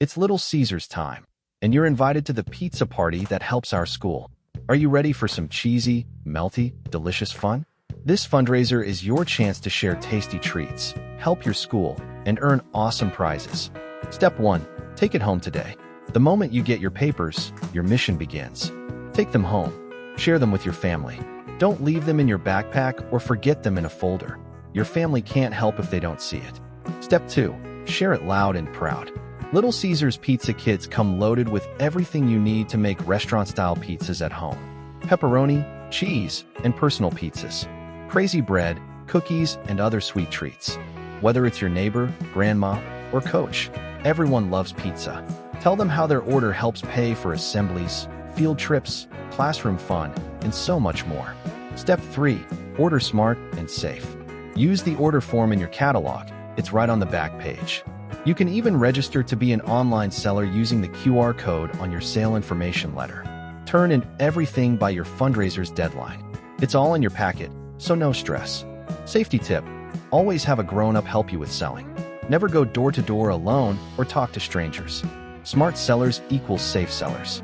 It's Little Caesars time, and you're invited to the pizza party that helps our school. Are you ready for some cheesy, melty, delicious fun? This fundraiser is your chance to share tasty treats, help your school, and earn awesome prizes. Step 1. Take it home today. The moment you get your papers, your mission begins. Take them home. Share them with your family. Don't leave them in your backpack or forget them in a folder. Your family can't help if they don't see it. Step 2. Share it loud and proud. Little Caesars pizza kits come loaded with everything you need to make restaurant-style pizzas at home. Pepperoni, cheese, and personal pizzas. Crazy bread, cookies, and other sweet treats. Whether it's your neighbor, grandma, or coach, everyone loves pizza. Tell them how their order helps pay for assemblies, field trips, classroom fun, and so much more. Step 3. Order smart and safe. Use the order form in your catalog. It's right on the back page. You can even register to be an online seller using the QR code on your sale information letter. Turn in everything by your fundraiser's deadline. It's all in your packet, so no stress. Safety tip: always have a grown-up help you with selling. Never go door-to-door alone or talk to strangers. Smart sellers equals safe sellers.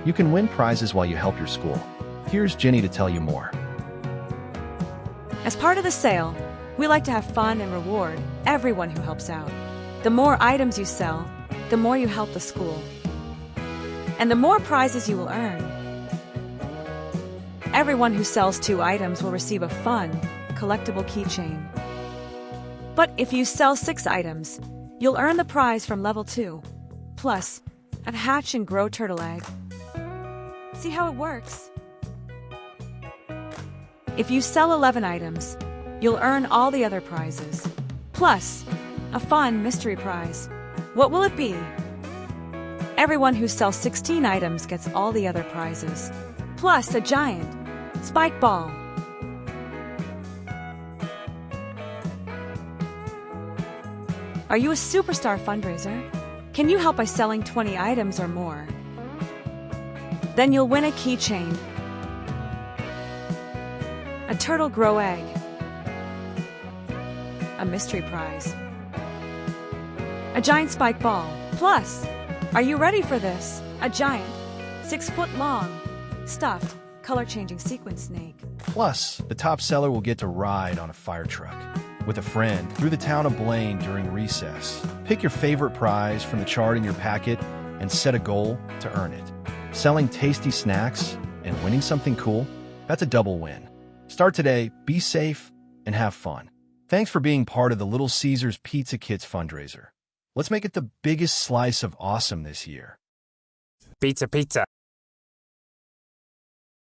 You can win prizes while you help your school. Here's Jenny to tell you more. As part of the sale, we like to have fun and reward everyone who helps out. The more items you sell, the more you help the school. And the more prizes you will earn. Everyone who sells 2 items will receive a fun, collectible keychain. But if you sell 6 items, you'll earn the prize from level 2, plus a hatch and grow turtle egg. See how it works? If you sell 11 items, you'll earn all the other prizes, plus a fun mystery prize. What will it be? Everyone who sells 16 items gets all the other prizes, plus a giant spike ball. Are you a superstar fundraiser? Can you help by selling 20 items or more? Then you'll win a keychain, a turtle grow egg, a mystery prize, a giant spike ball. Plus, are you ready for this? A giant, 6-foot-long, stuffed, color-changing sequin snake. Plus, the top seller will get to ride on a fire truck with a friend through the town of Blain during recess. Pick your favorite prize from the chart in your packet and set a goal to earn it. Selling tasty snacks and winning something cool, that's a double win. Start today, be safe, and have fun. Thanks for being part of the Little Caesars Pizza Kits fundraiser. Let's make it the biggest slice of awesome this year. Pizza, pizza.